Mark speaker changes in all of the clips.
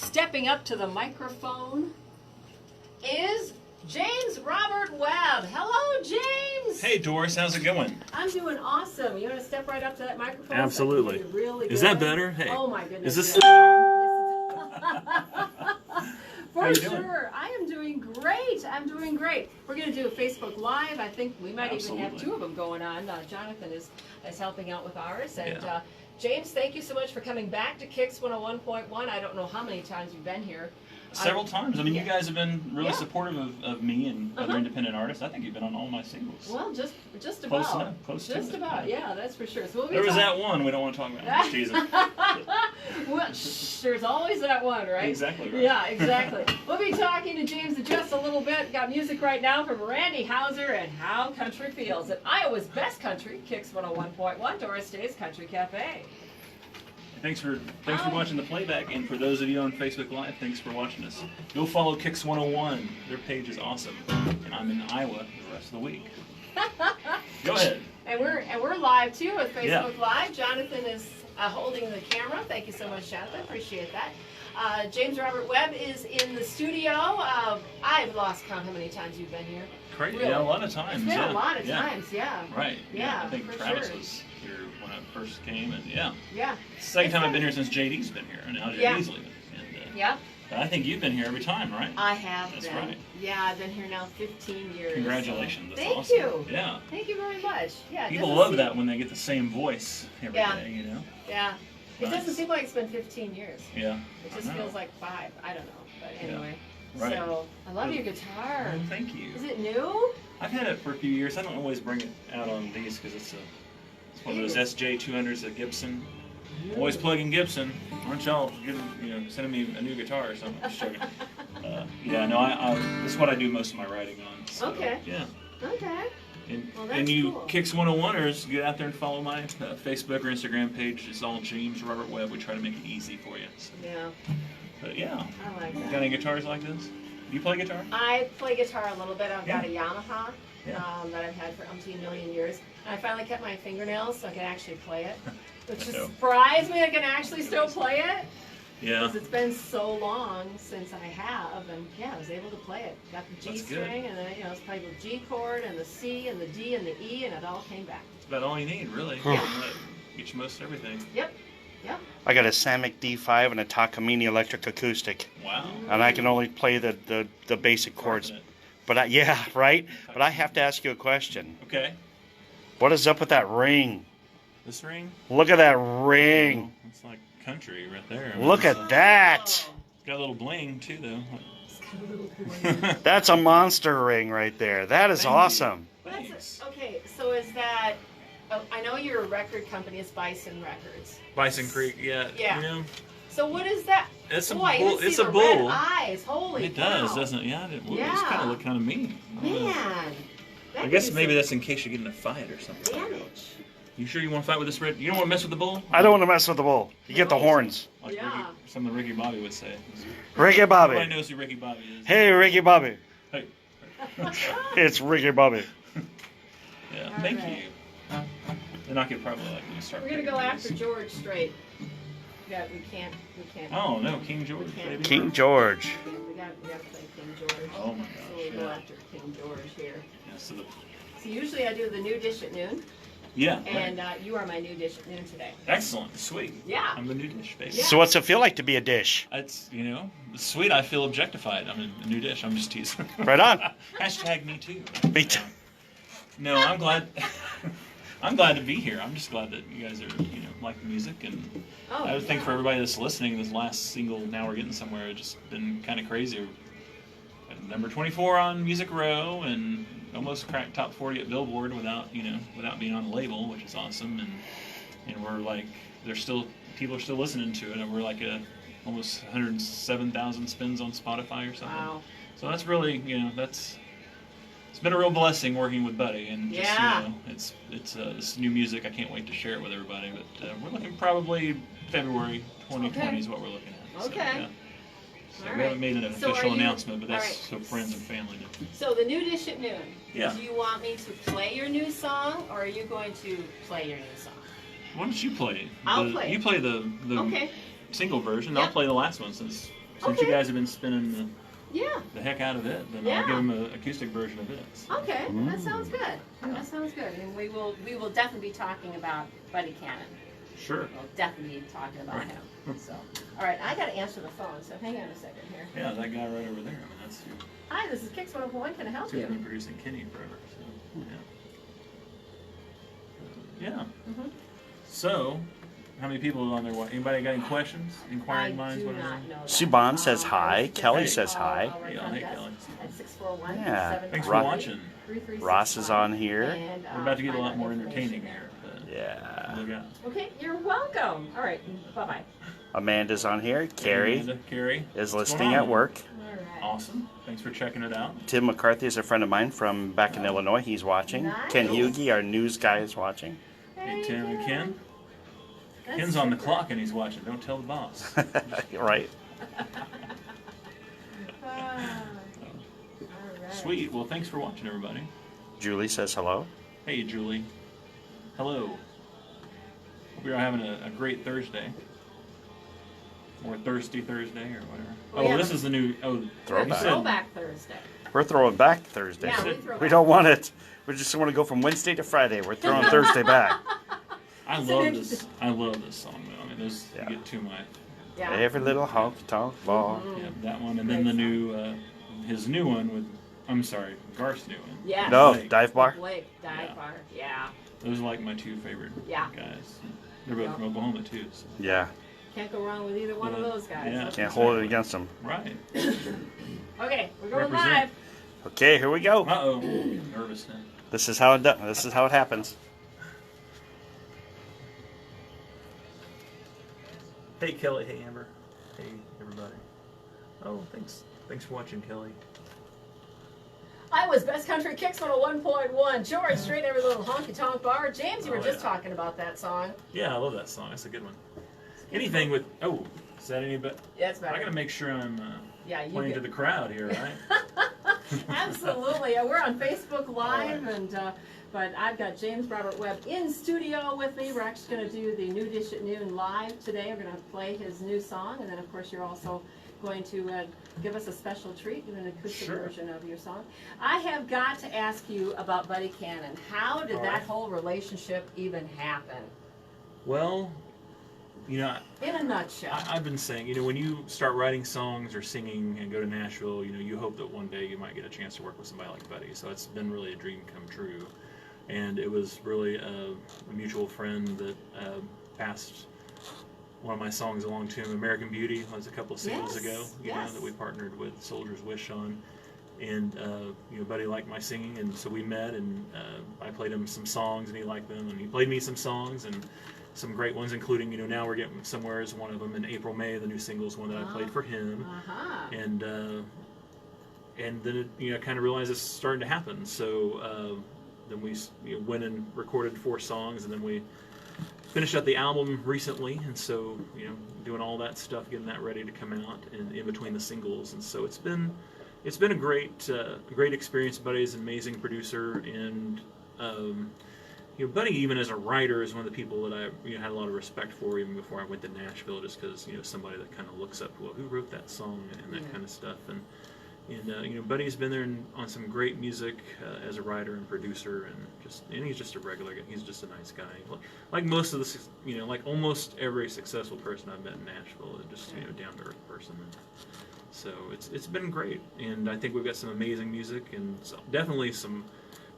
Speaker 1: Stepping up to the microphone is James Robert Webb. Hello, James.
Speaker 2: Hey, Doris. How's it going?
Speaker 1: I'm doing awesome. You want to step right up to that microphone?
Speaker 2: Absolutely.
Speaker 1: So I can hear you really
Speaker 2: Is
Speaker 1: good?
Speaker 2: that better? Hey.
Speaker 1: Oh my goodness.
Speaker 2: Is this?
Speaker 1: For sure. I am doing great. I'm doing great. We're going to do a Facebook Live. I think we might even have two of them going on. Jonathan is helping out with ours. And James, thank you so much for coming back to Kicks 101.1. I don't know how many times you've been here.
Speaker 2: Several times. I mean, you guys have been really supportive of me and other independent artists. I think you've been on all my singles.
Speaker 1: Well, just
Speaker 2: Close
Speaker 1: about.
Speaker 2: enough. Close to
Speaker 1: Just
Speaker 2: it.
Speaker 1: about, yeah, that's for sure. So
Speaker 2: There was that one we don't want to talk about. Just teasing.
Speaker 1: Well, there's always that one, right?
Speaker 2: Exactly right.
Speaker 1: Yeah, exactly. We'll be talking to James in just a little bit. Got music right now from Randy Houser and How Country Feels at Iowa's Best Country, Kicks 101.1, Doris Day's Country Cafe.
Speaker 2: Thanks for watching the playback, and for those of you on Facebook Live, thanks for watching us. Go follow Kicks 101. Their page is awesome, and I'm in Iowa the rest of the week. Go ahead.
Speaker 1: And we're live too with Facebook Live. Jonathan is holding the camera. Thank you so much, Jonathan. Appreciate that. James Robert Webb is in the studio. I've lost count how many times you've been here.
Speaker 2: Crazy.
Speaker 1: Really.
Speaker 2: Yeah, a lot of times.
Speaker 1: It's been a lot of times, yeah.
Speaker 2: Right.
Speaker 1: Yeah,
Speaker 2: I think
Speaker 1: for
Speaker 2: Travis
Speaker 1: sure.
Speaker 2: was here when I first came, and
Speaker 1: Yeah.
Speaker 2: It's the second time I've been here since JD's been here, and now JD's leaving. And, But I think you've been here every time, right?
Speaker 1: I have
Speaker 2: That's
Speaker 1: been.
Speaker 2: right.
Speaker 1: Yeah, I've been here now 15 years.
Speaker 2: Congratulations.
Speaker 1: So.
Speaker 2: That's
Speaker 1: Thank
Speaker 2: awesome.
Speaker 1: you.
Speaker 2: Yeah.
Speaker 1: Thank you very much. Yeah.
Speaker 2: People love that when they get the same voice every day, you know?
Speaker 1: Yeah. It
Speaker 2: Nice.
Speaker 1: doesn't seem like it's been 15 years.
Speaker 2: Yeah.
Speaker 1: It just feels like 5. I don't know. But anyway.
Speaker 2: Right.
Speaker 1: So, I love your guitar.
Speaker 2: Oh, thank you.
Speaker 1: Is it new?
Speaker 2: I've had it for a few years. I don't always bring it out on these because it's one of those SJ200s, a Gibson. Always plugging Gibson. Aren't y'all sending me a new guitar or something? Just joking. This is what I do most of my writing on. So,
Speaker 1: Okay.
Speaker 2: Yeah.
Speaker 1: Okay.
Speaker 2: And you
Speaker 1: cool.
Speaker 2: Kicks 101ers, get out there and follow my Facebook or Instagram page. It's all James Robert Webb. We try to make it easy for you. So.
Speaker 1: Yeah.
Speaker 2: But yeah.
Speaker 1: I like that.
Speaker 2: Got any guitars like this? Do you play guitar?
Speaker 1: I play guitar a little bit. I've got a Yamaha
Speaker 2: Yeah.
Speaker 1: that I've had for umpteen million years. And I finally cut my fingernails so I can actually play it. Which
Speaker 2: I know.
Speaker 1: surprised me I can actually still play it.
Speaker 2: Yeah.
Speaker 1: Because it's been so long since I have, and I was able to play it. Got the G string, and then it's played with G chord, and the C, and the D, and the E, and it all came back.
Speaker 2: That's about all you need, really. Get you most everything.
Speaker 1: Yep. Yep.
Speaker 3: I got a Samick D5 and a Takamine electric acoustic.
Speaker 2: Wow.
Speaker 3: And I can only play the basic chords. But But I have to ask you a question.
Speaker 2: Okay.
Speaker 3: What is up with that ring?
Speaker 2: This ring?
Speaker 3: Look at that ring.
Speaker 2: Oh, it's like country right there. I mean,
Speaker 3: Look at that.
Speaker 2: It's got a little bling too, though.
Speaker 1: It's got a little bling.
Speaker 3: That's a monster ring right there. That is awesome.
Speaker 2: Thanks.
Speaker 1: Okay, so is that... Oh, I know your record company is Bison Records.
Speaker 2: Bison Creek, yeah.
Speaker 1: Yeah.
Speaker 2: You know,
Speaker 1: So what is that?
Speaker 2: it's a
Speaker 1: Boy,
Speaker 2: bull.
Speaker 1: you see
Speaker 2: It's
Speaker 1: the
Speaker 2: a bull.
Speaker 1: red eyes. Holy
Speaker 2: It
Speaker 1: cow.
Speaker 2: does, doesn't it? Yeah. It
Speaker 1: Yeah.
Speaker 2: It's kind of look kind of mean.
Speaker 1: Man.
Speaker 2: I guess maybe that's in case you get in a fight or something.
Speaker 1: damage.
Speaker 2: You sure you want to fight with this red? You don't want to mess with the bull?
Speaker 3: I don't want to mess with the bull. You get the horns.
Speaker 2: Like
Speaker 1: Yeah.
Speaker 2: something Ricky Bobby would say.
Speaker 3: Ricky
Speaker 2: Everybody
Speaker 3: Bobby.
Speaker 2: knows who Ricky Bobby is.
Speaker 3: Hey, Ricky Bobby.
Speaker 2: Hey.
Speaker 3: It's Ricky Bobby.
Speaker 2: Yeah.
Speaker 1: All
Speaker 2: Thank
Speaker 1: right.
Speaker 2: you. Then I could probably start.
Speaker 1: We're gonna
Speaker 2: picking
Speaker 1: go
Speaker 2: these.
Speaker 1: after George straight. Yeah, we can't.
Speaker 2: Oh no, King George,
Speaker 1: We can't.
Speaker 2: baby.
Speaker 3: King George.
Speaker 1: We got to play King George.
Speaker 2: Oh my
Speaker 1: So we'll
Speaker 2: gosh.
Speaker 1: go
Speaker 2: Yeah.
Speaker 1: after King George here.
Speaker 2: Yeah. So
Speaker 1: usually I do the new dish at noon,
Speaker 2: yeah.
Speaker 1: and you are my new dish at noon today.
Speaker 2: Excellent. Sweet.
Speaker 1: Yeah.
Speaker 2: I'm the new dish, baby.
Speaker 1: Yeah.
Speaker 3: So what's it feel like to be a dish?
Speaker 2: It's sweet. I feel objectified. I'm a new dish. I'm just teasing.
Speaker 3: Right on.
Speaker 2: Hashtag me too.
Speaker 3: Me too.
Speaker 2: No, I'm glad. I'm glad to be here. I'm just glad that you guys are, like the music, and
Speaker 1: Oh,
Speaker 2: I would think for everybody that's listening, this last single, "Now We're Getting Somewhere," has just been kind of crazy. Number 24 on Music Row, and almost cracked top 40 at Billboard without being on the label, which is awesome. And we're like, people are still listening to it, and we're like almost 107,000 spins on Spotify or something.
Speaker 1: Wow.
Speaker 2: So that's really, it's been a real blessing working with Buddy, and just, it's this new music. I can't wait to share it with everybody. But we're looking probably February 2020 is what we're looking at.
Speaker 1: Okay.
Speaker 2: So, yeah. So
Speaker 1: All
Speaker 2: we haven't
Speaker 1: right.
Speaker 2: made an
Speaker 1: So
Speaker 2: official
Speaker 1: are you-
Speaker 2: announcement, but that's
Speaker 1: all right.
Speaker 2: so friends and family know.
Speaker 1: So the new dish at noon.
Speaker 2: Yeah.
Speaker 1: Do you want me to play your new song, or are you going to play your new song?
Speaker 2: Why don't you play it?
Speaker 1: I'll play
Speaker 2: You
Speaker 1: it.
Speaker 2: play the
Speaker 1: Okay.
Speaker 2: single version.
Speaker 1: Yep.
Speaker 2: I'll play the last one since since you guys have been spinning
Speaker 1: Yeah.
Speaker 2: the heck out of it, then
Speaker 1: Yeah.
Speaker 2: I'll give them an acoustic version of it. So.
Speaker 1: Okay, that sounds good. That sounds good. And we will definitely be talking about Buddy Cannon.
Speaker 2: Sure.
Speaker 1: We'll definitely be talking about him. So, all right, I got to answer the phone. So hang on a second here.
Speaker 2: Yeah, that guy right over there. I mean, that's who.
Speaker 1: Hi, this is Kix 101. Can I help
Speaker 2: Who's
Speaker 1: you?
Speaker 2: been producing Kenny forever. So, yeah. Yeah.
Speaker 1: Mm-hmm.
Speaker 2: So, how many people are on there? Anybody got any questions? Inquiring
Speaker 1: I
Speaker 2: minds?
Speaker 1: do
Speaker 2: Whatever.
Speaker 1: not know that.
Speaker 3: Siobhan says hi. Kelly
Speaker 2: Hey.
Speaker 3: says hi.
Speaker 2: Yeah, hey, Kelly.
Speaker 1: At 641
Speaker 3: Yeah.
Speaker 2: Thanks for
Speaker 3: Rock-
Speaker 2: watching.
Speaker 3: Ross is on here.
Speaker 1: And,
Speaker 2: We're about to get a
Speaker 1: find
Speaker 2: lot
Speaker 1: out
Speaker 2: more
Speaker 1: information
Speaker 2: entertaining
Speaker 1: there.
Speaker 2: here. But
Speaker 3: Yeah.
Speaker 2: look out.
Speaker 1: Okay, you're welcome. All right, bye-bye.
Speaker 3: Amanda's on here. Carrie
Speaker 2: Amanda, Carrie
Speaker 3: is
Speaker 2: what's
Speaker 3: listening
Speaker 2: going
Speaker 3: at
Speaker 2: on?
Speaker 3: work.
Speaker 1: All right.
Speaker 2: Awesome. Thanks for checking it out.
Speaker 3: Tim McCarthy is a friend of mine from back in Illinois. He's watching.
Speaker 1: Nice.
Speaker 3: Ken Hugie, our news guy, is watching.
Speaker 2: Hey, Tim and Ken.
Speaker 1: That's
Speaker 2: Ken's on the
Speaker 1: super.
Speaker 2: clock and he's watching. Don't tell the boss.
Speaker 3: Right.
Speaker 1: Ah, all right.
Speaker 2: Sweet. Well, thanks for watching, everybody.
Speaker 3: Julie says hello.
Speaker 2: Hey, Julie. Hello. Hope you're all having a great Thursday. Or Thirsty Thursday or whatever.
Speaker 1: We have
Speaker 2: This
Speaker 1: a-
Speaker 2: is the new... Oh,
Speaker 3: Throwback.
Speaker 2: you said-
Speaker 1: Throwback Thursday.
Speaker 3: We're throwing back Thursday.
Speaker 1: Yeah, we throw
Speaker 3: We
Speaker 1: back.
Speaker 3: don't want it. We just want to go from Wednesday to Friday. We're throwing Thursday back.
Speaker 2: I
Speaker 1: It's
Speaker 2: love
Speaker 1: an
Speaker 2: this. I love this song, though. I mean, those
Speaker 3: Yeah.
Speaker 2: get to my...
Speaker 1: Yeah.
Speaker 3: Every little honky tonk ball.
Speaker 1: Mhm.
Speaker 2: Yeah, that one. And then
Speaker 1: Great
Speaker 2: the new... his new one with... I'm sorry, Garth's new one.
Speaker 1: Yeah.
Speaker 3: No,
Speaker 2: Blake.
Speaker 3: dive bar.
Speaker 1: Blake, dive
Speaker 2: Yeah.
Speaker 1: bar. Yeah.
Speaker 2: Those are like my two favorite
Speaker 1: Yeah.
Speaker 2: guys. They're both
Speaker 1: Yeah.
Speaker 2: from Oklahoma, too. So.
Speaker 3: Yeah,
Speaker 1: Can't go wrong with either one of those guys.
Speaker 2: Yeah.
Speaker 3: can't hold it against them.
Speaker 2: Right.
Speaker 1: Okay, we're going
Speaker 2: Represent.
Speaker 1: live.
Speaker 3: Okay, here we go.
Speaker 2: Uh-oh. Getting nervous now.
Speaker 3: This is how it does. This is how it happens.
Speaker 2: Hey, Kelly. Hey, Amber. Hey, everybody. Oh, thanks. Thanks for watching, Kelly.
Speaker 1: Iowa's Best Country Kicks 101.1. George, straight every little honky tonk bar. James, you were
Speaker 2: Oh,
Speaker 1: just
Speaker 2: yeah.
Speaker 1: talking about that song.
Speaker 2: Yeah, I love that song. That's a good one. Anything with... Oh, is that any better?
Speaker 1: Yeah, it's better.
Speaker 2: I gotta make sure I'm
Speaker 1: Yeah, you
Speaker 2: playing
Speaker 1: get-
Speaker 2: to the crowd here, right?
Speaker 1: Absolutely. Yeah, we're on Facebook Live, and but I've got James Robert Webb in studio with me. We're actually going to do the New Dish at Noon live today. We're going to play his new song, and then of course you're also going to give us a special treat, do an acoustic
Speaker 2: Sure.
Speaker 1: version of your song. I have got to ask you about Buddy Cannon. How did
Speaker 2: All
Speaker 1: that
Speaker 2: right.
Speaker 1: whole relationship even happen?
Speaker 2: Well, you know,
Speaker 1: In a nutshell.
Speaker 2: I've been saying, you know, when you start writing songs or singing and go to Nashville, you know, you hope that one day you might get a chance to work with somebody like Buddy. So it's been really a dream come true. And it was really a mutual friend that passed one of my songs along to him. American Beauty was a couple of singles
Speaker 1: Yes,
Speaker 2: ago, you know,
Speaker 1: yes.
Speaker 2: that we partnered with Soldier's Wish on. And, you know, Buddy liked my singing, and so we met, and I played him some songs, and he liked them, and he played me some songs, and some great ones, including, you know, Now We're Getting Somewhere is one of them, and April May, the new singles one that I played for him.
Speaker 1: Uh-huh.
Speaker 2: And then it, you know, kind of realized it's starting to happen. So then we went and recorded 4 songs, and then we finished up the album recently, and so, you know, doing all that stuff, getting that ready to come out, and in between the singles, and so it's been a great experience. Buddy's an amazing producer, and you know, Buddy, even as a writer, is one of the people that I had a lot of respect for even before I went to Nashville, just because, you know, somebody that kind of looks up, well, who wrote that song and that kind of stuff, and you know, Buddy's been there on some great music as a writer and producer, and he's just a regular guy. He's just a nice guy. Like most of the, you know, like almost every successful person I've met in Nashville, just, you know, down to earth person. And so it's been great, and I think we've got some amazing music and definitely some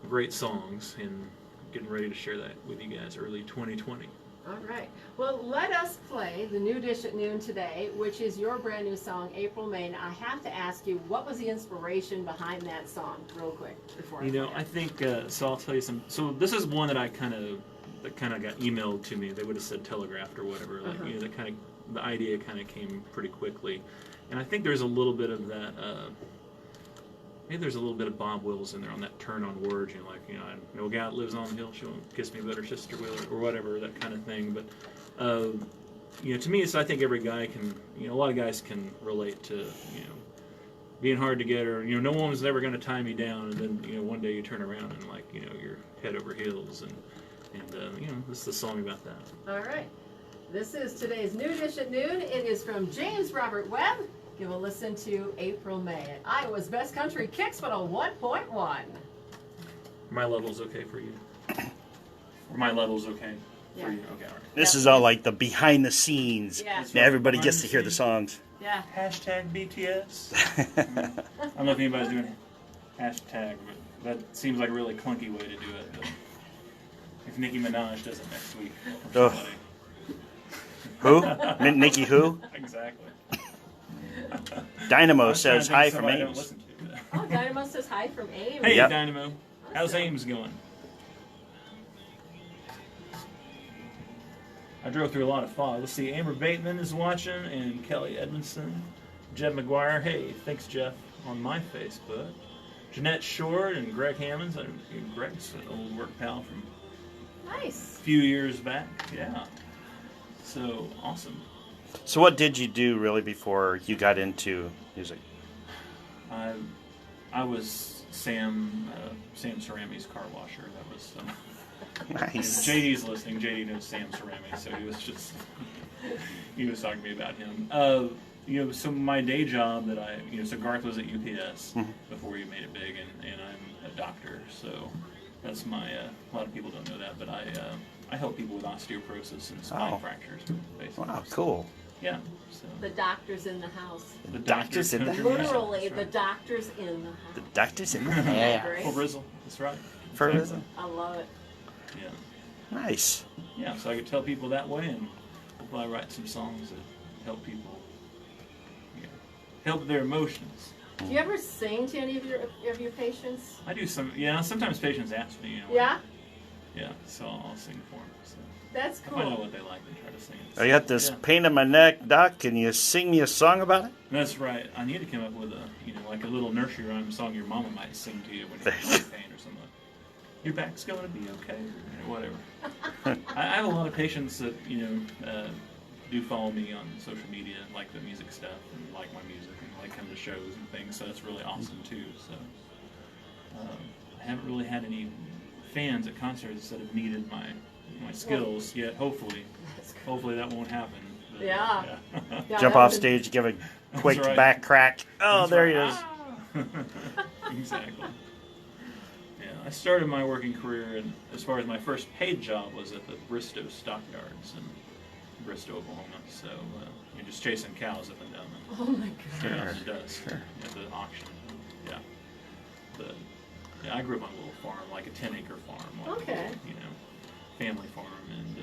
Speaker 2: great songs, and getting ready to share that with you guys early 2020.
Speaker 1: All right. Well, let us play the New Dish at Noon today, which is your brand new song, April May. And I have to ask you, what was the inspiration behind that song, real quick, before
Speaker 2: You know,
Speaker 1: play
Speaker 2: I
Speaker 1: it?
Speaker 2: think so. I'll tell you some. So this is one that I kind of got emailed to me. They would have said telegraphed or whatever. Like, you know, the idea kind of came pretty quickly, and I think there's a little bit of that. Maybe there's a little bit of Bob Wills in there on that turn on words, you know, like, you know, I know a guy that lives on the hill, she won't kiss me but her sister will, or whatever, that kind of thing. But, you know, to me, I think every guy can, you know, a lot of guys can relate to, you know, being hard to get, or, you know, no one's ever going to tie me down, and then, you know, one day you turn around and, like, you know, you're head over heels, and you know, this is the song about that.
Speaker 1: All right. This is today's New Dish at Noon. It is from James Robert Webb. give a listen to April May at Iowa's Best Country Kicks 101.1.
Speaker 2: My level's okay for you. Or my level's okay
Speaker 1: Yeah.
Speaker 2: for you. Okay, all right.
Speaker 3: This is all like the behind the scenes.
Speaker 1: Yeah.
Speaker 3: Now everybody
Speaker 2: Behind
Speaker 3: gets
Speaker 2: the
Speaker 3: to hear the
Speaker 2: scenes.
Speaker 3: songs.
Speaker 1: Yeah.
Speaker 2: Hashtag BTS. I don't know if anybody's doing hashtag, but that seems like a really clunky way to do it. But if Nicki Minaj does it next week. Or
Speaker 3: Who? Nikki who?
Speaker 2: Exactly.
Speaker 3: Dynamo says hi from
Speaker 2: I don't
Speaker 3: Ames.
Speaker 2: listen to.
Speaker 1: Oh, Dynamo says hi from Ames.
Speaker 2: Hey,
Speaker 3: Yep.
Speaker 2: Dynamo. How's Ames going? I drove through a lot of fog. Let's see, Amber Bateman is watching, and Kelly Edmondson. Jeff McGuire, hey, thanks, Jeff, on my Facebook. Jeanette Short and Greg Hammonds. Greg's an old work pal from
Speaker 1: Nice.
Speaker 2: a few years back. Yeah. So, awesome.
Speaker 3: So what did you do really before you got into music?
Speaker 2: I was Sam Cerami's car washer. That was...
Speaker 3: Nice.
Speaker 2: JD's listening. JD knows Sam Cerami, so he was talking to me about him. So my day job so Garth was at UPS before he made it big, and I'm a doctor, so that's my, a lot of people don't know that, but I help people with osteoporosis and spine fractures, basically.
Speaker 3: Wow, cool.
Speaker 2: Yeah. So.
Speaker 1: The doctor's in the house.
Speaker 3: The doctor's in the
Speaker 2: country
Speaker 3: house.
Speaker 1: Literally,
Speaker 2: That's
Speaker 1: the
Speaker 2: right.
Speaker 1: doctor's in the house.
Speaker 3: The doctor's in the house.
Speaker 1: Great.
Speaker 2: For Rizzle, that's right.
Speaker 3: For
Speaker 2: Exactly.
Speaker 3: Rizzle.
Speaker 1: I love it.
Speaker 2: Yeah.
Speaker 3: Nice.
Speaker 2: Yeah, so I could tell people that way, and hopefully I write some songs that help people, help their emotions.
Speaker 1: Do you ever sing to any of your patients?
Speaker 2: I do some, sometimes patients ask me,
Speaker 1: Yeah?
Speaker 2: Yeah, so I'll sing for them. So
Speaker 1: That's
Speaker 2: if I know
Speaker 1: cool.
Speaker 2: what they like, they try to sing it.
Speaker 3: I got this
Speaker 2: Yeah.
Speaker 3: pain in my neck, Doc. Can you sing me a song about it?
Speaker 2: That's right. I need to come up with like a little nursery rhyme song your mama might sing to you when you're in pain or something. Your back's going to be okay, or whatever. I have a lot of patients that, do follow me on social media, like the music stuff, and like my music, and like come to shows and things, so that's really awesome too. So I haven't really had any fans at concerts that have needed my skills yet. Hopefully that won't happen. But,
Speaker 1: Yeah. Yeah,
Speaker 3: Jump
Speaker 1: that
Speaker 3: off
Speaker 1: would-
Speaker 3: stage, give a quick
Speaker 2: right.
Speaker 3: back crack. Oh,
Speaker 2: That's
Speaker 3: there
Speaker 2: right.
Speaker 3: he is.
Speaker 2: Ah! Exactly. Yeah, I started my working career, and as far as my first paid job was at the Bristow Stockyards in Bristow, Oklahoma. So you're just chasing cows up and down
Speaker 1: Oh my God.
Speaker 2: the dusk at the auction. Yeah. But yeah, I grew up on a little farm, like a 10-acre farm, like
Speaker 1: Okay.
Speaker 2: family farm, and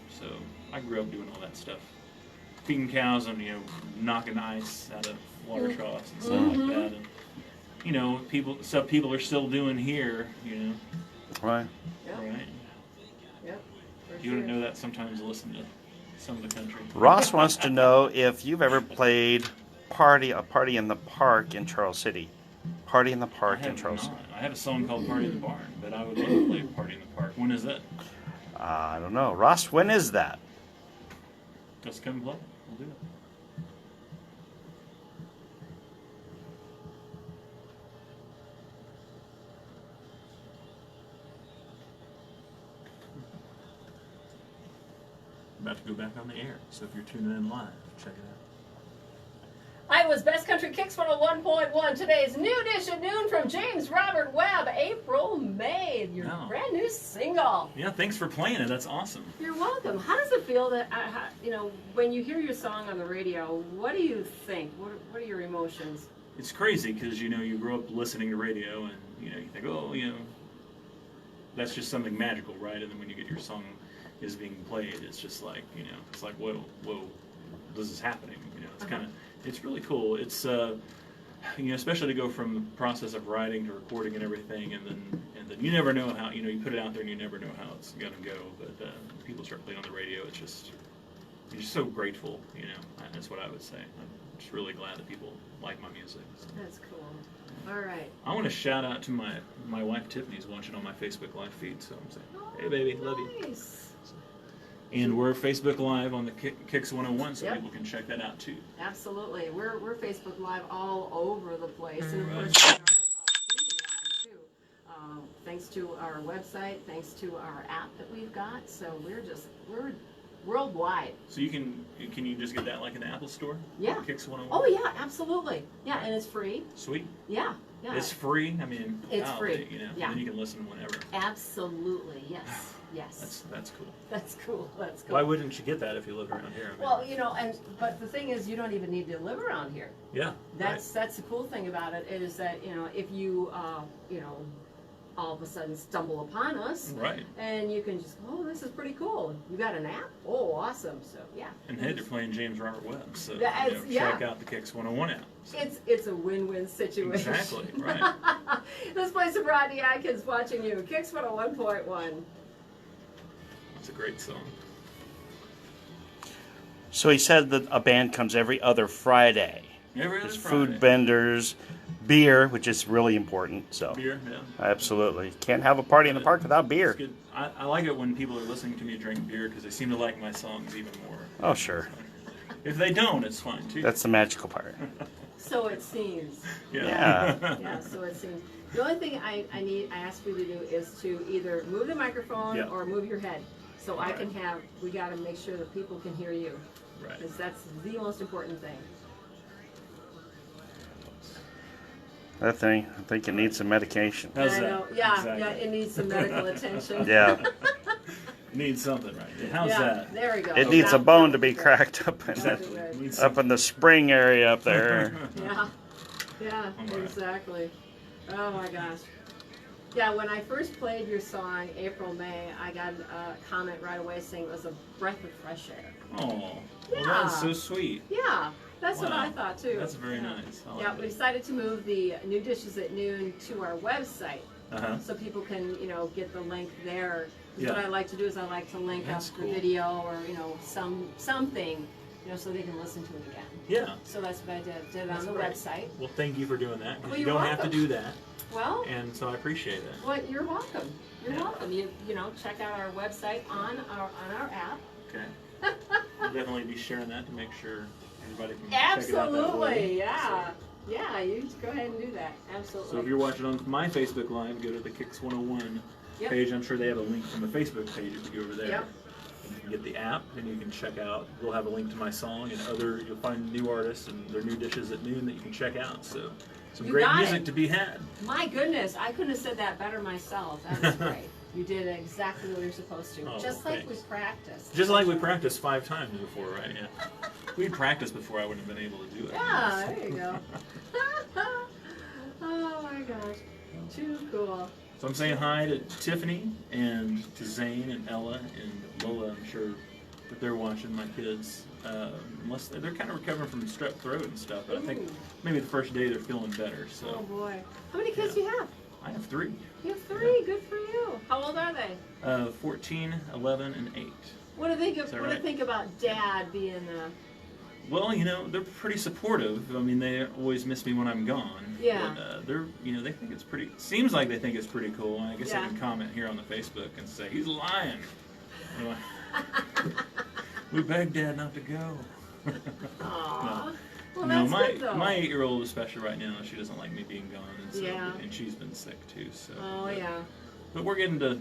Speaker 2: so I grew up doing all that stuff, feeding cows and knocking ice out of water troughs and stuff like that, and people are still doing here,
Speaker 3: Right.
Speaker 1: Yep.
Speaker 2: right?
Speaker 1: Yep. For
Speaker 2: You want
Speaker 1: sure.
Speaker 2: to know that sometimes listen to some of the country.
Speaker 3: Ross wants to know if you've ever played a party in the park in Charles City. Party in the
Speaker 2: I
Speaker 3: park in
Speaker 2: have
Speaker 3: Charles
Speaker 2: not.
Speaker 3: City.
Speaker 2: I have a song called Party in the Barn, but I would love to play Party in the Park. When is that?
Speaker 3: I don't know. Ross, when is that?
Speaker 2: Just come play. We'll do it. About to go back on the air, so if you're tuning in live, check it out.
Speaker 1: Iowa's Best Country Kicks 101.1. Today's new dish at noon from James Robert Webb, April May, your
Speaker 2: Yeah.
Speaker 1: brand new single.
Speaker 2: Yeah, thanks for playing it. That's awesome.
Speaker 1: You're welcome. How does it feel that, when you hear your song on the radio, what do you think? What are your emotions?
Speaker 2: It's crazy because, you grow up listening to radio and, you think, that's just something magical, right? And then when you get your song is being played, it's just like, it's like, whoa, this is happening. It's really cool. It's, especially to go from the process of writing to recording and everything, and then you never know how, you put it out there and you never know how it's gonna go. But people start playing on the radio. It's just, you're just so grateful. That's what I would say. I'm just really glad that people like my music. So.
Speaker 1: That's cool. All right.
Speaker 2: I want to shout out to my wife Tiffany's watching on my Facebook Live feed. So I'm saying, hey baby, love you.
Speaker 1: Nice.
Speaker 2: And we're Facebook Live on the Kicks 101, so
Speaker 1: Yep.
Speaker 2: people can check that out too.
Speaker 1: Absolutely. We're Facebook Live all over the place. And of
Speaker 2: Right.
Speaker 1: course, we are streaming live too. Thanks to our website, thanks to our app that we've got. So we're worldwide.
Speaker 2: So can you just get that like in the Apple Store?
Speaker 1: Yeah.
Speaker 2: Kicks 101.
Speaker 1: Oh yeah, absolutely. Yeah, and it's free.
Speaker 2: Sweet.
Speaker 1: Yeah. Yeah.
Speaker 2: It's free. I mean,
Speaker 1: it's free.
Speaker 2: You know,
Speaker 1: yeah.
Speaker 2: Then you can listen whenever.
Speaker 1: Absolutely. Yes. Yes.
Speaker 2: That's cool.
Speaker 1: That's cool. That's cool.
Speaker 2: Why wouldn't you get that if you live around here? I mean,
Speaker 1: well, you know, but the thing is, you don't even need to live around here.
Speaker 2: Yeah.
Speaker 1: That's the cool thing about it is that if you all of a sudden stumble upon us,
Speaker 2: right? And
Speaker 1: you can just this is pretty cool. You got an app? Oh, awesome! So yeah.
Speaker 2: And hey, they're playing James Robert Webb, so
Speaker 1: check
Speaker 2: out the Kicks 101 app. So.
Speaker 1: It's a win-win situation.
Speaker 2: Exactly right.
Speaker 1: Let's play some Rodney Atkins watching you. Kicks 101.1.
Speaker 2: It's a great song.
Speaker 3: So he said that a band comes every other Friday.
Speaker 2: Every other
Speaker 3: There's
Speaker 2: Friday.
Speaker 3: Food vendors, beer, which is really important. So
Speaker 2: beer, yeah.
Speaker 3: Absolutely. Can't have a party in the park without beer.
Speaker 2: It's good. I like it when people are listening to me drink beer because they seem to like my songs even more.
Speaker 3: Oh, sure.
Speaker 2: If they don't, it's fine too.
Speaker 3: That's the magical part.
Speaker 1: So it seems.
Speaker 3: Yeah.
Speaker 1: Yeah, so it seems. The only thing I ask you to do is to either move the microphone or move your head. So I can we got to make sure that people can hear you.
Speaker 2: Right.
Speaker 1: Because that's the most important thing.
Speaker 3: That thing, I think it needs some medication.
Speaker 2: How's
Speaker 1: I
Speaker 2: that?
Speaker 1: know. Yeah,
Speaker 2: exactly.
Speaker 1: yeah, it needs some medical attention.
Speaker 3: Yeah.
Speaker 2: Needs something right. How's that?
Speaker 1: There we go.
Speaker 3: It needs a bone to be cracked up in
Speaker 2: Exactly.
Speaker 3: up in the spring area up there.
Speaker 1: Yeah, exactly. Oh my gosh. Yeah, when I first played your song, April, May, I got a comment right away saying it was a breath of fresh air.
Speaker 2: Oh,
Speaker 1: Yeah.
Speaker 2: well, that's so sweet.
Speaker 1: Yeah, that's what
Speaker 2: Wow.
Speaker 1: I thought too.
Speaker 2: That's very nice. I like
Speaker 1: Yeah, we
Speaker 2: that.
Speaker 1: decided to move the New Dishes at Noon to our website.
Speaker 2: Uh-huh.
Speaker 1: So people can, get the link there. 'Cause
Speaker 2: Yeah.
Speaker 1: What I like to do is I like to link
Speaker 2: That's
Speaker 1: up
Speaker 2: cool.
Speaker 1: the video or, something, so they can listen to it again.
Speaker 2: Yeah.
Speaker 1: So that's what I did it
Speaker 2: That's
Speaker 1: on the
Speaker 2: great.
Speaker 1: website.
Speaker 2: Well, thank you for doing that. 'Cause
Speaker 1: Well,
Speaker 2: you
Speaker 1: you're
Speaker 2: don't have to
Speaker 1: welcome.
Speaker 2: do that,
Speaker 1: Well,
Speaker 2: and so I appreciate it.
Speaker 1: well, you're welcome. You're
Speaker 2: Yeah.
Speaker 1: welcome. You check out our website on our app.
Speaker 2: Okay. We'll definitely be sharing that to make sure everybody can check it out that
Speaker 1: Absolutely,
Speaker 2: way.
Speaker 1: yeah. Yeah, you just go ahead and do that. Absolutely.
Speaker 2: So if you're watching on my Facebook Live, go to the Kicks 101
Speaker 1: Yep.
Speaker 2: page. I'm sure they have a link from the Facebook page if you go over there.
Speaker 1: Yep.
Speaker 2: And you can get the app, and you can check out. We'll have a link to my song and you'll find new artists and their new dishes at noon that you can check out. So some
Speaker 1: You
Speaker 2: great
Speaker 1: got
Speaker 2: music
Speaker 1: it.
Speaker 2: to be had.
Speaker 1: My goodness, I couldn't have said that better myself. That was great. You did exactly what you're supposed to.
Speaker 2: Oh,
Speaker 1: Just like we
Speaker 2: thanks.
Speaker 1: practiced.
Speaker 2: Just like we practiced 5 times before, right? Yeah. We'd practiced before, I wouldn't have been able to do it.
Speaker 1: Yeah, there you go. Oh my gosh. Too cool.
Speaker 2: So I'm saying hi to Tiffany and to Zane and Ella and Lola. I'm sure that they're watching, my kids. Unless they're kind of recovering from strep throat and stuff, but I think
Speaker 1: Ooh.
Speaker 2: maybe the first day they're feeling better. So
Speaker 1: Oh boy. How many kids do you have?
Speaker 2: I have 3.
Speaker 1: You have 3. Good for you. How old are they?
Speaker 2: 14, 11, and 8.
Speaker 1: What do they
Speaker 2: Is that
Speaker 1: What do
Speaker 2: right?
Speaker 1: you think about Dad being
Speaker 2: Well, they're pretty supportive. I mean, they always miss me when I'm gone.
Speaker 1: Yeah.
Speaker 2: But, they're, they think it's pretty. Seems like they think it's pretty cool. And I guess I
Speaker 1: Yeah.
Speaker 2: can comment here on the Facebook and say he's lying. Anyway, we begged Dad not to go.
Speaker 1: Aww. Well,
Speaker 2: No,
Speaker 1: that's
Speaker 2: my
Speaker 1: good though.
Speaker 2: my 8-year-old especially right now, she doesn't like me being gone, and so
Speaker 1: Yeah.
Speaker 2: and she's been sick too. So.
Speaker 1: Oh
Speaker 2: but,
Speaker 1: yeah.
Speaker 2: But we're getting to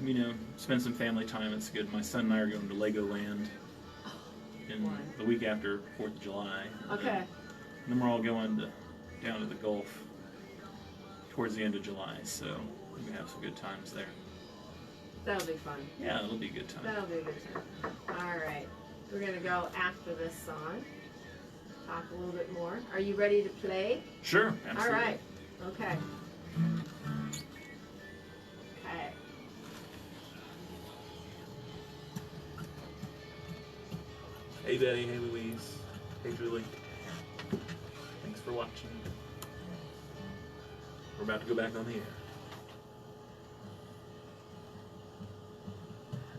Speaker 2: spend some family time. It's good. My son and I are going to Legoland in
Speaker 1: Boy.
Speaker 2: the week after 4th of July.
Speaker 1: Okay.
Speaker 2: And then we're all going down to the Gulf towards the end of July, so we're going to have some good times there.
Speaker 1: That'll be fun.
Speaker 2: Yeah, it'll be a good time.
Speaker 1: That'll be a good time. All right. We're going to go after this song. Talk a little bit more. Are you ready to play?
Speaker 2: Sure, absolutely.
Speaker 1: All right. Okay. Okay.
Speaker 2: Hey Betty, hey Louise, hey Julie. Thanks for watching. We're about to go back on the air.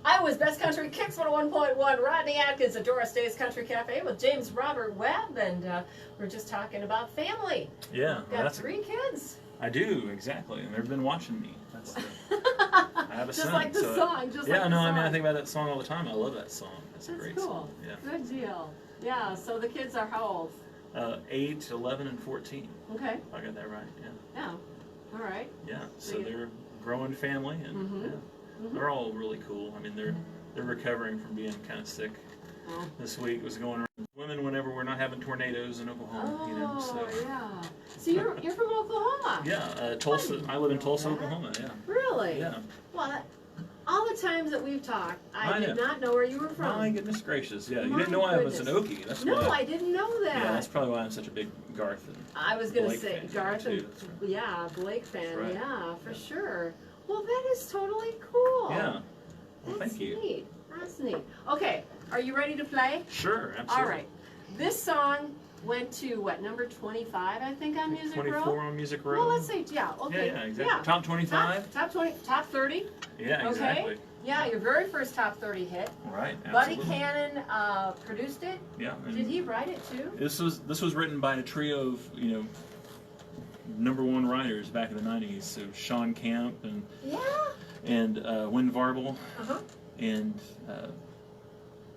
Speaker 1: Iowa's Best Country Kicks 101.1. Rodney Atkins at Doris Day's Country Cafe with James Robert Webb, and we're just talking about family.
Speaker 2: Yeah,
Speaker 1: Got 3 kids.
Speaker 2: I do, exactly, and they've been watching me. That's the, I have a
Speaker 1: Just
Speaker 2: son.
Speaker 1: like the
Speaker 2: so
Speaker 1: song. Just
Speaker 2: yeah,
Speaker 1: like
Speaker 2: no,
Speaker 1: the
Speaker 2: I mean, I
Speaker 1: song.
Speaker 2: think about that song all the time. I love that song. That's a
Speaker 1: That's
Speaker 2: great
Speaker 1: cool.
Speaker 2: song. Yeah.
Speaker 1: Good deal. Yeah, so the kids are how old?
Speaker 2: 8, 11, and 14.
Speaker 1: Okay.
Speaker 2: If I got that right, yeah.
Speaker 1: Yeah. All right.
Speaker 2: Yeah, so
Speaker 1: So you-
Speaker 2: they're a growing family, and
Speaker 1: Mhm.
Speaker 2: yeah, they're all really cool. I mean, they're recovering from being kind of sick this week. Was going around women whenever we're not having tornadoes in Oklahoma. You know, so.
Speaker 1: Yeah. So you're from Oklahoma?
Speaker 2: Yeah, Tulsa. I live in Tulsa, Oklahoma. Yeah.
Speaker 1: Really?
Speaker 2: Yeah.
Speaker 1: Well, all the times that we've talked, I did not know where you were from.
Speaker 2: My goodness gracious! Yeah, you didn't know I was an Okie. That's
Speaker 1: no,
Speaker 2: why
Speaker 1: I didn't know that.
Speaker 2: Yeah, that's probably why I'm such a big Garth and
Speaker 1: I was going to
Speaker 2: Blake
Speaker 1: say
Speaker 2: fan
Speaker 1: Garth and
Speaker 2: too.
Speaker 1: yeah, Blake fan.
Speaker 2: Right.
Speaker 1: Yeah, for sure. Well, that is totally cool.
Speaker 2: Yeah. Well,
Speaker 1: That's
Speaker 2: thank you.
Speaker 1: Neat. That's neat. Okay, are you ready to play?
Speaker 2: Sure, absolutely.
Speaker 1: All right. This song went to what, number 25, I think, on Music Row?
Speaker 2: 24 on Music Row.
Speaker 1: Well, let's say, yeah, okay.
Speaker 2: Yeah, exactly.
Speaker 1: Yeah.
Speaker 2: Top 25?
Speaker 1: Top 20, top 30.
Speaker 2: Yeah, exactly.
Speaker 1: Okay. Yeah, your very first top 30 hit.
Speaker 2: Right,
Speaker 1: Buddy
Speaker 2: absolutely.
Speaker 1: Cannon produced it.
Speaker 2: Yeah.
Speaker 1: Did he write it too?
Speaker 2: This was written by a trio of, #1 writers back in the 90s. So Sean Camp and Win Varble and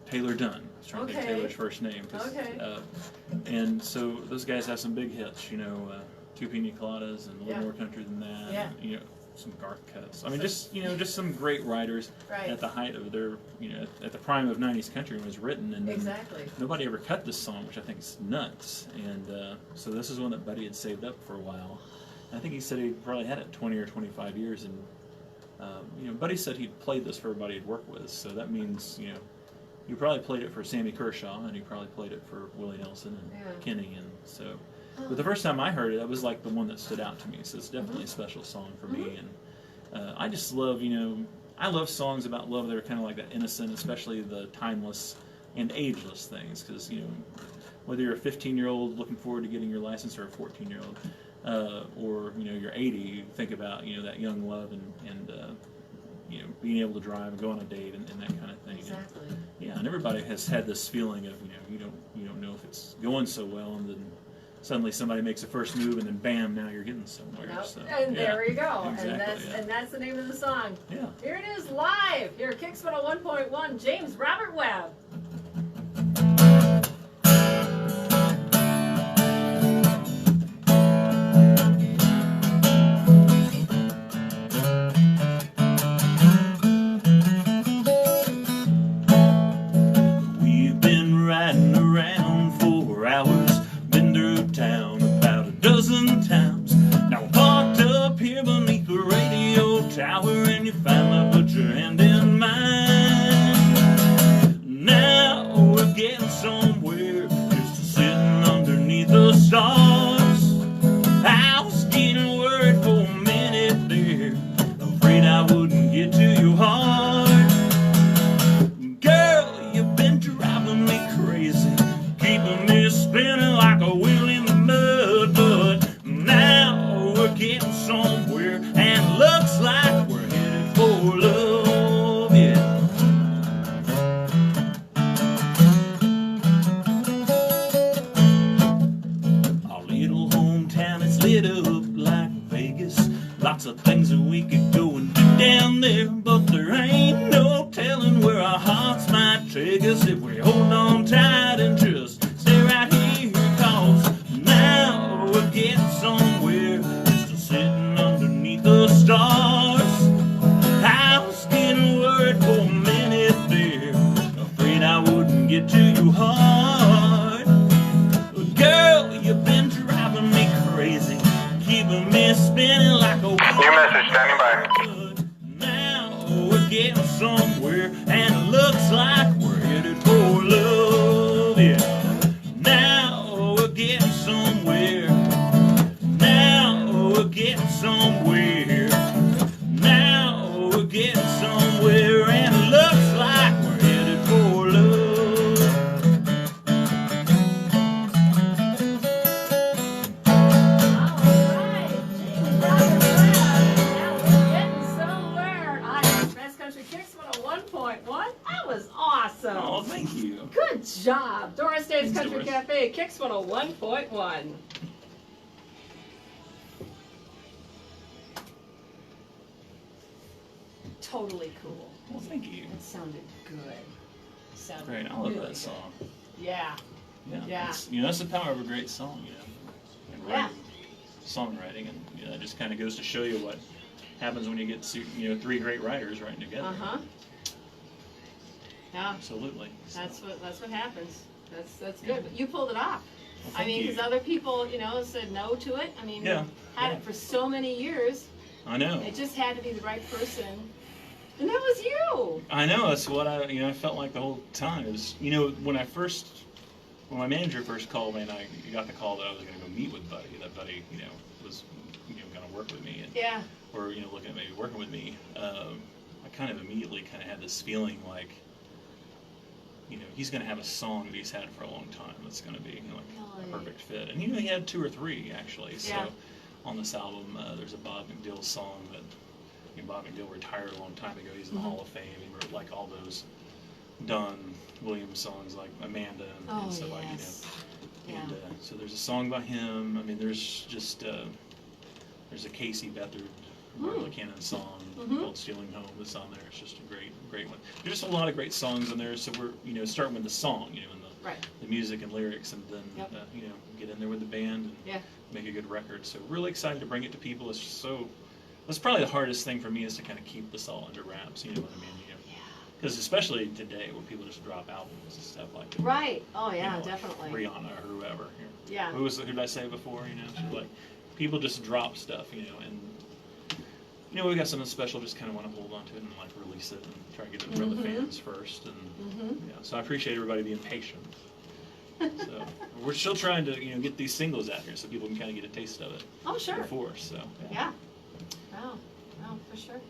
Speaker 2: Taylor Dunn. I was trying to think of Taylor's first name. And so those guys have some big hits, Two Pina Coladas and A Little More Country Than That.
Speaker 1: Yeah.
Speaker 2: And, some Garth cuts. I mean, just some great writers at the height of their, at the prime of 90s country when it was written. And nobody ever cut this song, which I think is nuts. And so this is one that Buddy had saved up for a while. I think he said he probably had it 20 or 25 years. And, Buddy said he'd played this for everybody he'd worked with. So that means, he probably played it for Sammy Kershaw, and he probably played it for Willie Nelson and Kenny. And so, but the first time I heard it, that was like the one that stood out to me. So it's definitely a special song for me. And I just love, I love songs about love that are kind of like that innocent, especially the timeless and ageless things. Because, whether you're a 15-year-old looking forward to getting your license or a 14-year-old, or, you're 80, you think about, that young love and being able to drive and go on a date and that kind of thing.
Speaker 1: Exactly.
Speaker 2: And everybody has had this feeling of, you don't know if it's going so well, and then suddenly somebody makes a first move, and then bam, now you're getting somewhere.
Speaker 1: Nope.
Speaker 2: So,
Speaker 1: and there we go.
Speaker 2: Exactly,
Speaker 1: and that's the name of the song.
Speaker 2: Yeah.
Speaker 1: Here it is live. Here at Kicks 101.1, James Robert Webb. Kicks 101.1. Totally cool.
Speaker 2: Well, thank you.
Speaker 1: It sounded good.
Speaker 2: Great. I love that song.
Speaker 1: Yeah.
Speaker 2: Yeah. That's the power of a great song, and writing, songwriting, and it just kind of goes to show you what happens when you get three great writers writing together.
Speaker 1: Yeah.
Speaker 2: Absolutely. So.
Speaker 1: That's what happens. That's good. But you pulled it off.
Speaker 2: Well,
Speaker 1: I mean, because other people, said no to it. I mean, had it for so many years.
Speaker 2: I know.
Speaker 1: It just had to be the right person, and that was you.
Speaker 2: I know. That's what I felt like the whole time. It was, when my manager first called me and I got the call that I was going to go meet with Buddy. That Buddy, was, going to work with me. And, or looking at maybe working with me. I kind of immediately had this feeling like, he's going to have a song that he's had for a long time that's going to be a perfect fit. And he had 2 or 3 actually. So on this album, there's a Bob McDill song that Bob McDill retired a long time ago. He's in the Hall of Fame. He wrote like all those Don Williams songs like Amanda and stuff like And so there's a song by him. I mean, there's just there's a Casey Beathard Marla Cannon song called "Stealing Home" that's on there. It's just a great one. There's just a lot of great songs on there. So we're starting with the song, and the music and lyrics, and then get in there with the band and make a good record. So really excited to bring it to people. That's probably the hardest thing for me is to kind of keep this all under wraps. You know what I mean? Because especially today, where people just drop albums and stuff like that.
Speaker 1: Right. Oh yeah, definitely.
Speaker 2: Like Rihanna or whoever.
Speaker 1: Yeah.
Speaker 2: Who did I say before? Like people just drop stuff. And we got something special. Just kind of want to hold on to it and like release it and try to get it in front of the fans first. And so I appreciate everybody being patient. So we're still trying to get these singles out here so people can kind of get a taste of it.
Speaker 1: Oh sure.
Speaker 2: Before so.
Speaker 1: Yeah. Oh, for sure.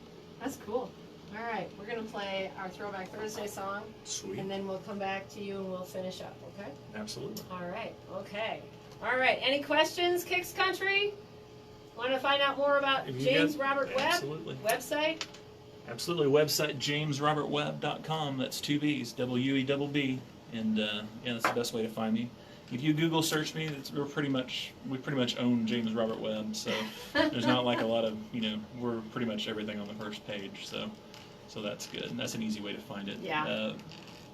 Speaker 1: That's cool. All right, we're going to play our Throwback Thursday song.
Speaker 2: Sweet.
Speaker 1: And then we'll come back to you and we'll finish up, okay?
Speaker 2: Absolutely.
Speaker 1: All right, okay. All right, any questions, Kicks Country? Want to find out more about James Robert Webb?
Speaker 2: Absolutely.
Speaker 1: Website?
Speaker 2: Absolutely. Website, jamesrobertwebb.com. That's 2 B's, W-E-B-B. And that's the best way to find me. If you Google search me, we pretty much own James Robert Webb, so there's not like a lot of, we're pretty much everything on the first page, so that's good. And that's an easy way to find it.
Speaker 1: Yeah.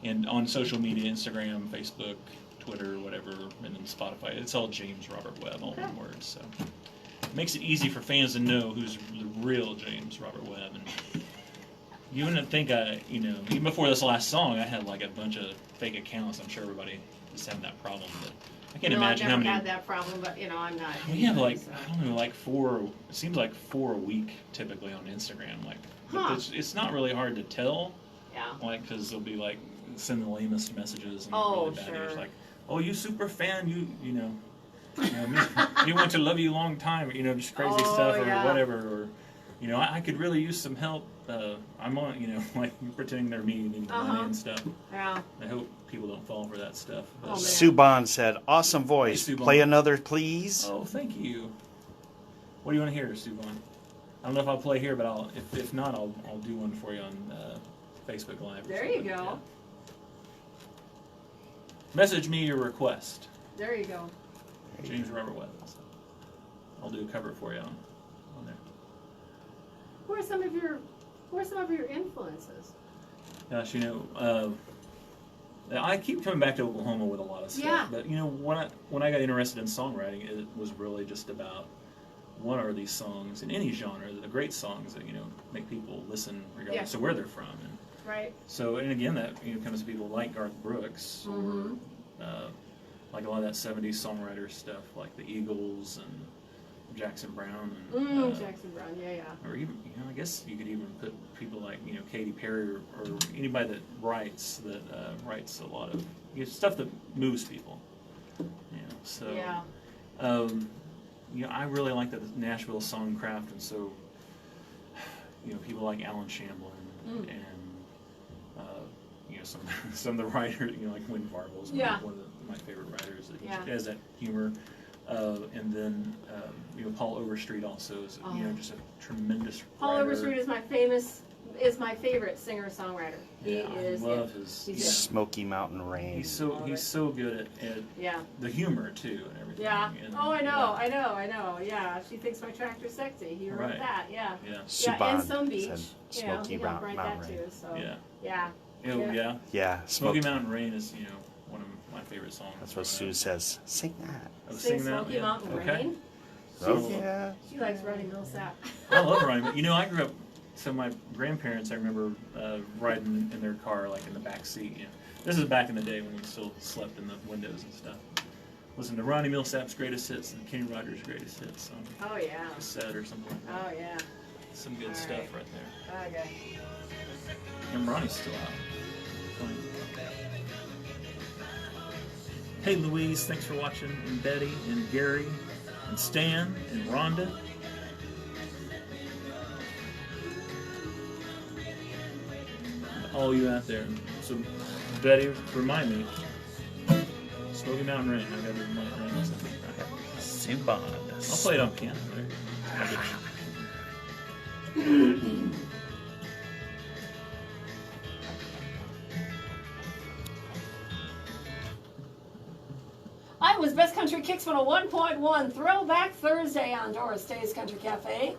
Speaker 2: And on social media, Instagram, Facebook, Twitter, whatever, and then Spotify, it's all James Robert Webb, all one word, so it makes it easy for fans to know who's the real James Robert Webb. And you wouldn't think even before this last song, I had like a bunch of fake accounts. I'm sure everybody is having that problem, but I can't imagine how many.
Speaker 1: I've never had that problem, but I'm not.
Speaker 2: We have I don't know, like 4. It seems like 4 a week typically on Instagram. But it's not really hard to tell.
Speaker 1: Yeah.
Speaker 2: Because they'll be like send the lamest messages and
Speaker 1: really
Speaker 2: bad
Speaker 1: sure.
Speaker 2: news, like, oh, you super fan, you want to love you a long time, just crazy stuff or whatever, or I could really use some help. I'm on, like pretending they're me and needing money and stuff.
Speaker 1: Yeah. I
Speaker 2: hope people don't fall for that stuff. But,
Speaker 3: Subban said, "Awesome voice.
Speaker 2: Hey,
Speaker 3: play another, please."
Speaker 2: Oh, thank you. What do you want to hear, Subban? I don't know if I'll play here, but if not, I'll do one for you on Facebook Live.
Speaker 1: There you go.
Speaker 2: Yeah. Message me your request.
Speaker 1: There you go.
Speaker 2: James Robert Webb. I'll do a cover for you on there.
Speaker 1: Who are some of your influences?
Speaker 2: Gosh, I keep coming back to Oklahoma with a lot of stuff.
Speaker 1: Yeah.
Speaker 2: But when I got interested in songwriting, it was really just about what are these songs in any genre, the great songs that make people listen regardless of where they're from. And
Speaker 1: right.
Speaker 2: So and again that comes to people like Garth Brooks or like a lot of that 70s songwriter stuff like the Eagles and Jackson Brown and
Speaker 1: Jackson Brown, yeah.
Speaker 2: Or even I guess you could even put people like Katy Perry or anybody that writes a lot of stuff that moves people. So I really like the Nashville songcraft, and so people like Alan Shamblin and some of the writers like Win Farvel's one of my favorite writers. He has that humor. And then Paul Overstreet also is just a tremendous
Speaker 1: Paul
Speaker 2: writer.
Speaker 1: Overstreet is my favorite singer-songwriter.
Speaker 2: I love his
Speaker 3: Smoky Mountain Rain.
Speaker 2: He's so good at the humor too and everything.
Speaker 1: Yeah.
Speaker 2: And,
Speaker 1: I know. Yeah, she thinks my tractor's sexy. He wrote that. Yeah.
Speaker 3: Subban
Speaker 1: and Some Beach.
Speaker 3: Smoky Mountain
Speaker 1: that
Speaker 3: Rain.
Speaker 1: too. So.
Speaker 2: Yeah.
Speaker 3: Yeah.
Speaker 2: Smoky Mountain Rain is one of my favorite songs.
Speaker 3: That's what Sue says. Sing that.
Speaker 1: Sing Smoky Mountain Rain.
Speaker 3: Oh, yeah.
Speaker 1: She likes Ronnie Millsap.
Speaker 2: I love Ronnie. I grew up so my grandparents, I remember riding in their car, like in the back seat. You know, this is back in the day when we still slept in the windows and stuff. Listen to Ronnie Millsap's Greatest Hits and Kenny Rogers' Greatest Hits on cassette or something like that.
Speaker 1: Oh, yeah.
Speaker 2: Some good stuff right there.
Speaker 1: Okay.
Speaker 2: And Ronnie's still out. Playing. Hey Louise, thanks for watching, and Betty, and Gary, and Stan, and Rhonda. All you out there. So, Betty, remind me. Smoky Mountain Rain. I gotta remind me something.
Speaker 3: Subad.
Speaker 2: I'll play it on piano.
Speaker 1: I was Best Country Kicks 101.1 Throwback Thursday on Doris Day's Country Cafe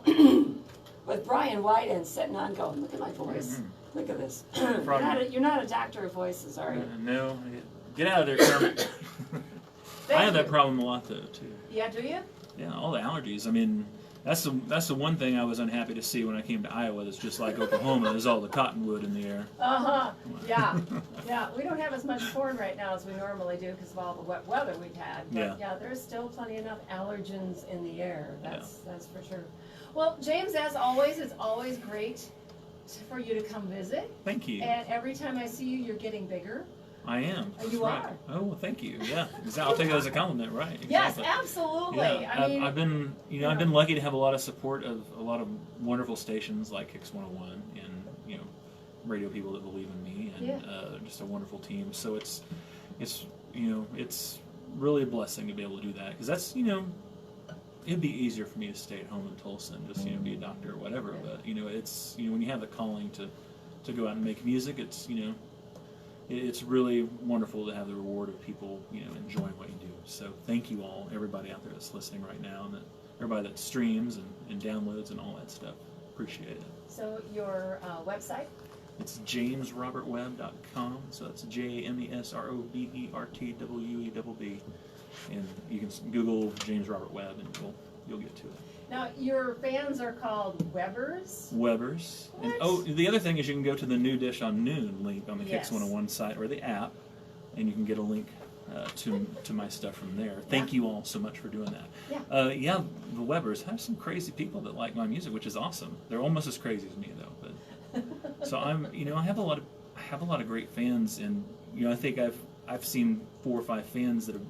Speaker 1: with Brian White and Sitting on Go. Look at my voice. Look at this. You're not a doctor of voices, are you?
Speaker 2: No. Get out of there, Kermit. I have that problem a lot, though, too.
Speaker 1: Yeah, do you?
Speaker 2: Yeah, all the allergies. I mean, that's the one thing I was unhappy to see when I came to Iowa. That's just like Oklahoma. There's all the cottonwood in the air.
Speaker 1: Yeah. Yeah. We don't have as much corn right now as we normally do because of all the wet weather we've had. But yeah, there's still plenty enough allergens in the air. That's for sure. Well, James, as always, it's always great for you to come visit.
Speaker 2: Thank you.
Speaker 1: And every time I see you, you're getting bigger.
Speaker 2: I am.
Speaker 1: You are.
Speaker 2: Oh, well, thank you. Yeah, I'll take that as a compliment, right? Exactly.
Speaker 1: Yes, absolutely.
Speaker 2: Yeah,
Speaker 1: I mean,
Speaker 2: I've been, I've been lucky to have a lot of support of a lot of wonderful stations like Kicks 101 and radio people that believe in me and just a wonderful team. So it's really a blessing to be able to do that because that's it'd be easier for me to stay at home in Tulsa and just be a doctor or whatever. But it's when you have the calling to go out and make music, it's really wonderful to have the reward of people, enjoying what you do. So thank you all, everybody out there that's listening right now, and everybody that streams and downloads and all that stuff. Appreciate it.
Speaker 1: So your website?
Speaker 2: It's jamesrobertwebb.com. So that's JamesRobertWebb, and you can Google James Robert Webb, and you'll get to it.
Speaker 1: Now, your fans are called Webbers?
Speaker 2: Webbers. And, the other thing is you can go to the New Dish on Noon link on the Kicks 101 site or the app, and you can get a link to my stuff from there. Thank you all so much for doing that. The Webbers have some crazy people that like my music, which is awesome. They're almost as crazy as me, though. But so I have a lot of great fans, and I think I've seen 4 or 5 fans that have,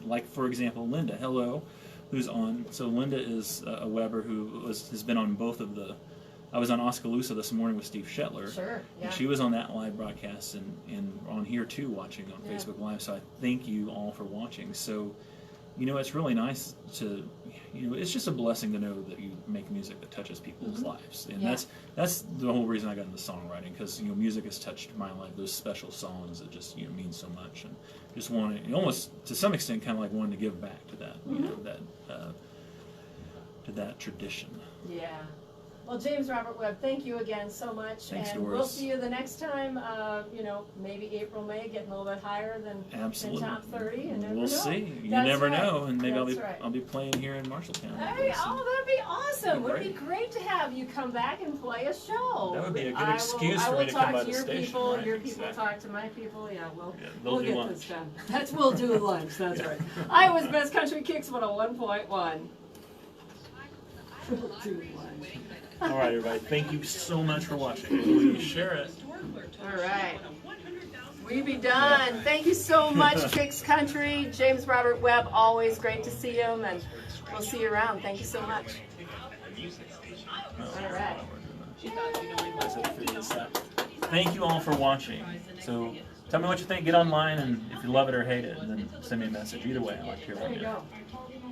Speaker 2: like for example, Linda. Hello. Who's on? So Linda is a Weber who has been on both of the. I was on Oskaloosa this morning with Steve Shetler.
Speaker 1: Sure. Yeah.
Speaker 2: And she was on that live broadcast and on here too, watching on Facebook Live. So I thank you all for watching. So, it's really nice to, it's just a blessing to know that you make music that touches people's lives, and that's the whole reason I got into songwriting, because music has touched my life. Those special songs that just mean so much, and just wanted, almost to some extent, kind of like wanting to give back to that, to that tradition.
Speaker 1: Yeah. Well, James Robert Webb, thank you again so much.
Speaker 2: Thanks,
Speaker 1: and
Speaker 2: Doris.
Speaker 1: We'll see you the next time, maybe April, May, getting a little bit higher than top 30. And
Speaker 2: we'll see. You never know. And maybe
Speaker 1: I'll
Speaker 2: be playing here in Marshalltown.
Speaker 1: Hey, that'd be awesome. It would be great to have you come back and play a show.
Speaker 2: That would be a good excuse for me to come by the station.
Speaker 1: Your people talk to my people. Yeah,
Speaker 2: we'll
Speaker 1: get
Speaker 2: lunch.
Speaker 1: This done. We'll do lunch. That's right. I was Best Country Kicks 101.1. We'll do lunch.
Speaker 2: All right, everybody. Thank you so much for watching. Will you share it?
Speaker 1: All right. We be done. Thank you so much, Kicks Country. James Robert Webb, always great to see him, and we'll see you around. Thank you so much. All right.
Speaker 2: Thank you all for watching. So tell me what you think. Get online, and if you love it or hate it, and then send me a message. Either way, I like to hear from you.
Speaker 1: There you go.